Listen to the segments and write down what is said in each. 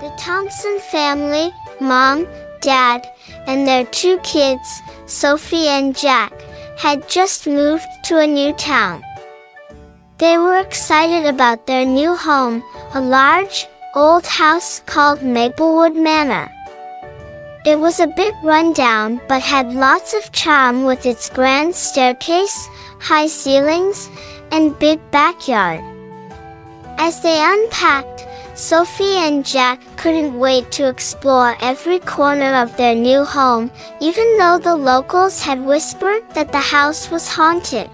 The Thompson family, Mom, Dad, and their two kids, Sophie and Jack, had just moved to a new town. They were excited about their new home, a large, old house called Maplewood Manor. It was a bit run down but had lots of charm with its grand staircase, high ceilings, and big backyard. As they unpacked, Sophie and Jack couldn't wait to explore every corner of their new home, even though the locals had whispered that the house was haunted.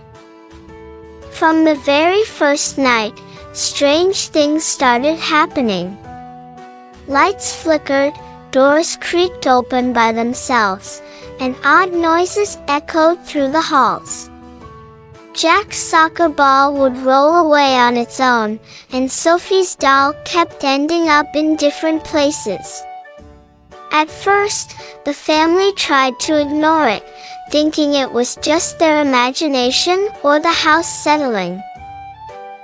From the very first night, strange things started happening. Lights flickered, doors creaked open by themselves, and odd noises echoed through the halls. Jack's soccer ball would roll away on its own, and Sophie's doll kept ending up in different places. At first, the family tried to ignore it, thinking it was just their imagination or the house settling.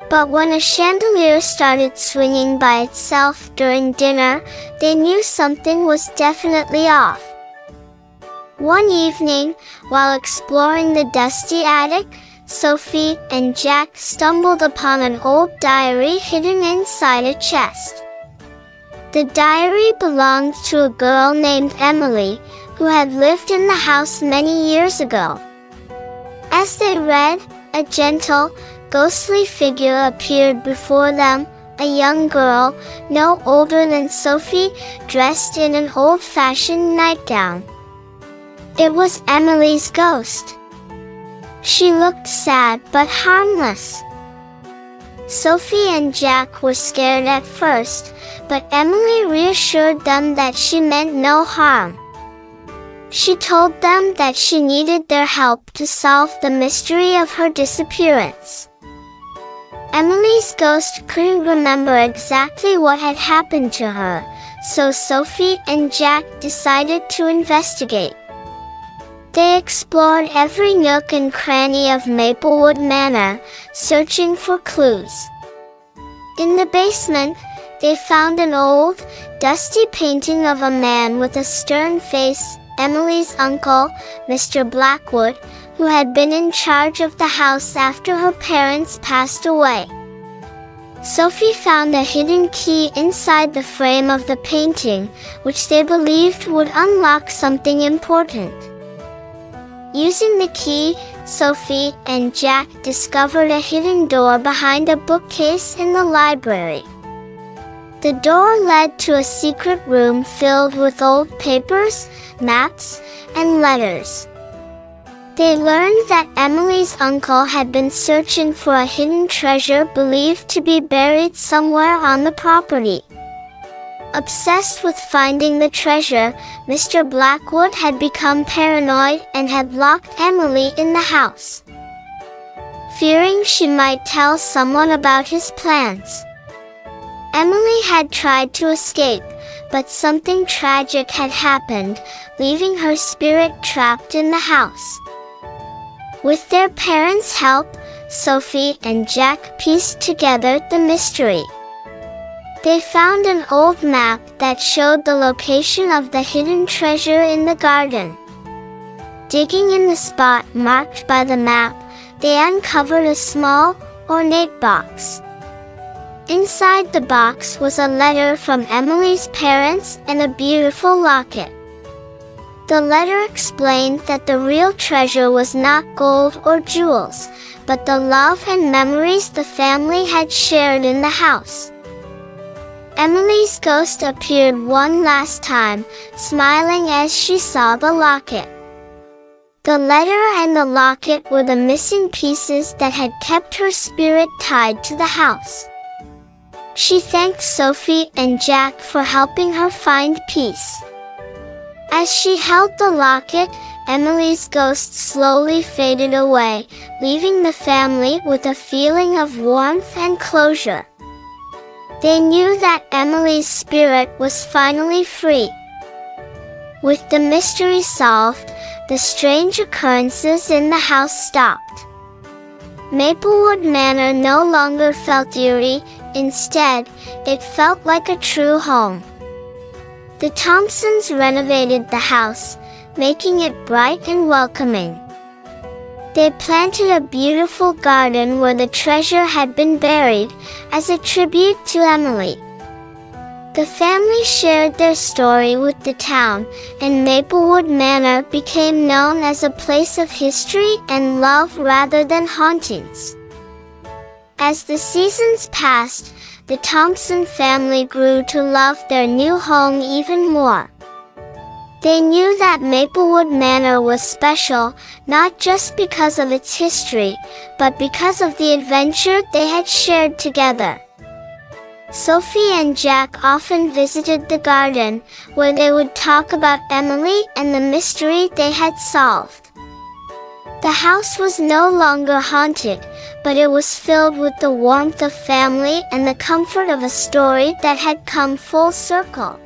But when a chandelier started swinging by itself during dinner, they knew something was definitely off. One evening, while exploring the dusty attic, Sophie and Jack stumbled upon an old diary hidden inside a chest. The diary belonged to a girl named Emily, who had lived in the house many years ago. As they read, a gentle, ghostly figure appeared before them, a young girl, no older than Sophie, dressed in an old-fashioned nightgown. It was Emily's ghost. She looked sad but harmless. Sophie and Jack were scared at first, but Emily reassured them that she meant no harm. She told them that she needed their help to solve the mystery of her disappearance. Emily's ghost couldn't remember exactly what had happened to her, so Sophie and Jack decided to investigate. They explored every nook and cranny of Maplewood Manor, searching for clues. In the basement, they found an old, dusty painting of a man with a stern face, Emily's uncle, Mr. Blackwood, who had been in charge of the house after her parents passed away. Sophie found a hidden key inside the frame of the painting, which they believed would unlock something important. Using the key, Sophie and Jack discovered a hidden door behind a bookcase in the library. The door led to a secret room filled with old papers, maps, and letters. They learned that Emily's uncle had been searching for a hidden treasure believed to be buried somewhere on the property. Obsessed with finding the treasure, Mr. Blackwood had become paranoid and had locked Emily in the house, fearing she might tell someone about his plans. Emily had tried to escape, but something tragic had happened, leaving her spirit trapped in the house. With their parents' help, Sophie and Jack pieced together the mystery. They found an old map that showed the location of the hidden treasure in the garden. Digging in the spot marked by the map, they uncovered a small, ornate box. Inside the box was a letter from Emily's parents and a beautiful locket. The letter explained that the real treasure was not gold or jewels, but the love and memories the family had shared in the house. Emily's ghost appeared one last time, smiling as she saw the locket. The letter and the locket were the missing pieces that had kept her spirit tied to the house. She thanked Sophie and Jack for helping her find peace. As she held the locket, Emily's ghost slowly faded away, leaving the family with a feeling of warmth and closure. They knew that Emily's spirit was finally free. With the mystery solved, the strange occurrences in the house stopped. Maplewood Manor no longer felt eerie, instead, it felt like a true home. The Thompsons renovated the house, making it bright and welcoming. They planted a beautiful garden where the treasure had been buried, as a tribute to Emily. The family shared their story with the town, and Maplewood Manor became known as a place of history and love rather than hauntings. As the seasons passed, the Thompson family grew to love their new home even more. They knew that Maplewood Manor was special, not just because of its history, but because of the adventure they had shared together. Sophie and Jack often visited the garden, where they would talk about Emily and the mystery they had solved. The house was no longer haunted, but it was filled with the warmth of family and the comfort of a story that had come full circle.